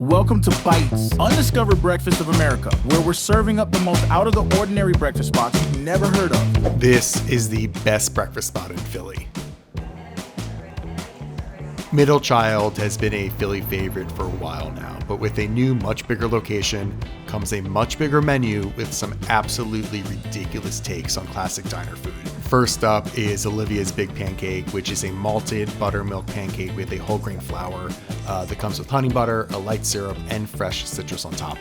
Welcome to Bites, Undiscovered Breakfast of America, where we're serving up the most out-of-the-ordinary breakfast spots you've never heard of. This is the best breakfast spot in Philly. Middle Child has been a Philly favorite for a while now, but with a new, much bigger location comes a much bigger menu with some absolutely ridiculous takes on classic diner food. First up is Olivia's Big Pancake, which is a malted buttermilk pancake with a whole grain flour that comes with honey butter, a light syrup, and fresh citrus on top.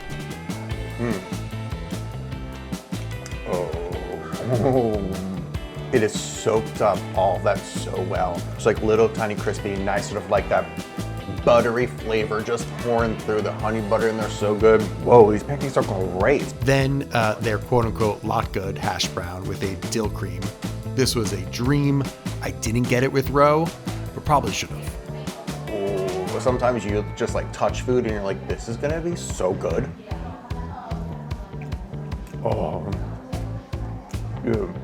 It is soaked up all of that so well. It's like little tiny crispy, nice sort of like that buttery flavor just pouring through. The honey butter in there so good. Whoa, these pancakes are great. Then their quote-unquote latke hash brown with a dill cream. This was a dream. I didn't get it with roe, but probably should have. Oh, sometimes you just like touch food and you're like, this is gonna be so good. Oh, dude.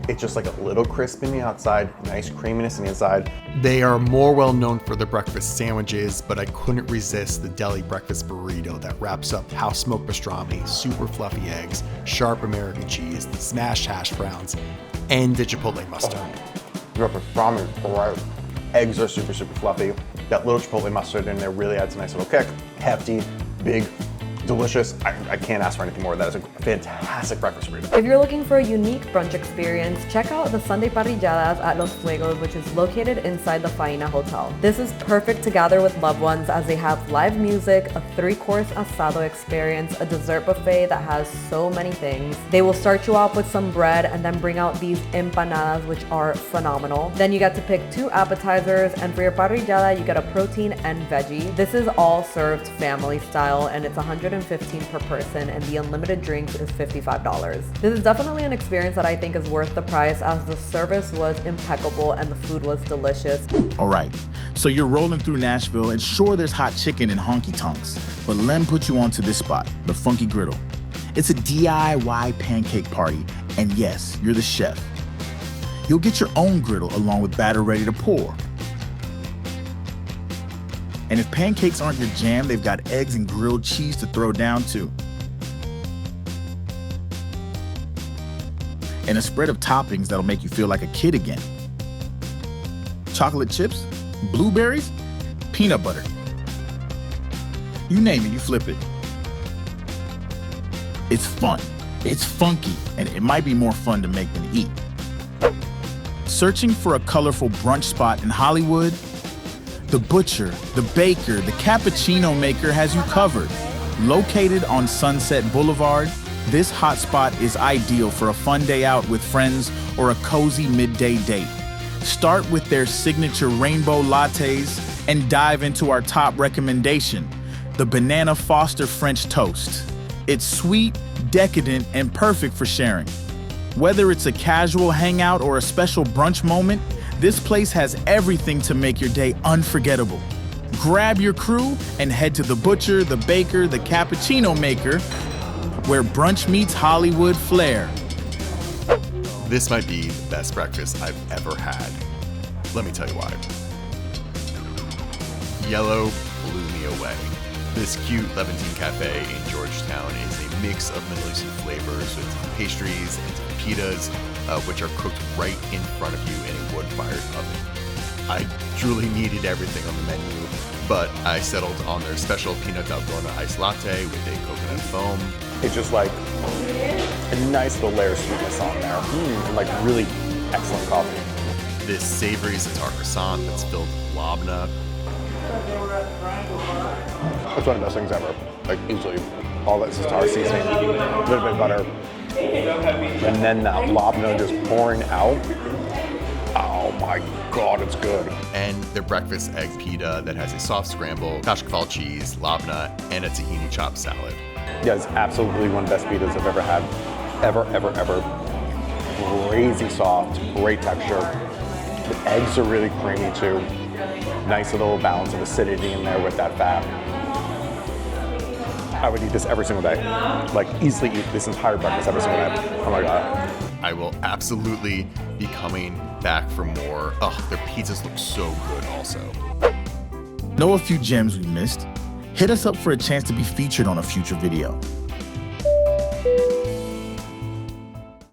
It's just like a little crisp in the outside, nice creaminess in the inside. They are more well known for their breakfast sandwiches, but I couldn't resist the deli breakfast burrito that wraps up house smoked pastrami, super fluffy eggs, sharp American cheese, smashed hash browns, and the chipotle mustard. Your pastrami is great. Eggs are super, super fluffy. That little chipotle mustard in there really adds a nice little kick. Hefty, big, delicious. I can't ask for anything more. That is a fantastic breakfast burrito. If you're looking for a unique brunch experience, check out the Sunday parrilladas at Los Fuegos, which is located inside the Faina Hotel. This is perfect to gather with loved ones as they have live music, a 3-course asado experience, a dessert buffet that has so many things. They will start you off with some bread and then bring out these empanadas, which are phenomenal. Then you get to pick 2 appetizers, and for your parrillada, you get a protein and veggie. This is all served family style, and it's $115 per person, and the unlimited drinks is $55. This is definitely an experience that I think is worth the price, as the service was impeccable and the food was delicious. All right, so you're rolling through Nashville, and sure, there's hot chicken and honky tonks, but Lem put you onto this spot, the Pfunky Griddle. It's a DIY pancake party, and yes, you're the chef. You'll get your own griddle along with batter ready to pour. And if pancakes aren't your jam, they've got eggs and grilled cheese to throw down too. And a spread of toppings that'll make you feel like a kid again. Chocolate chips, blueberries, peanut butter. You name it, you flip it. It's fun, it's funky, and it might be more fun to make than to eat. Searching for a colorful brunch spot in Hollywood? The Butcher, the Baker, the Cappuccino Maker has you covered. Located on Sunset Boulevard, this hotspot is ideal for a fun day out with friends or a cozy midday date. Start with their signature rainbow lattes and dive into our top recommendation, the Banana Foster French Toast. It's sweet, decadent, and perfect for sharing. Whether it's a casual hangout or a special brunch moment, this place has everything to make your day unforgettable. Grab your crew and head to the Butcher, the Baker, the Cappuccino Maker, where brunch meets Hollywood flair. This might be the best breakfast I've ever had. Let me tell you why. Yellow blew me away. This cute Levantine cafe in Georgetown is a mix of Middle Eastern flavors with pastries and pitas, which are cooked right in front of you in a wood-fired oven. I truly needed everything on the menu, but I settled on their special peanut dalgona iced latte with a coconut foam. It's just like a nice little layer of sweetness on there. And like really excellent coffee. This savory za'atar croissant that's filled with labna. It's one of the best things ever. Like easily. All that za'atar seasoning, a little bit of butter, and then that labna just pouring out. Oh my God, it's good. And their breakfast egg pita that has a soft scramble, kashkafal cheese, labna, and a tahini chopped salad. Yeah, it's absolutely one of the best pitas I've ever had. Ever. Crazy soft, great texture. The eggs are really creamy too. Nice little balance of acidity in there with that fat. I would eat this every single day. Like easily eat this entire breakfast every single day. Oh my God. I will absolutely be coming back for more. Their pizzas look so good also. Know a few gems we missed? hit us up for a chance to be featured on a future video.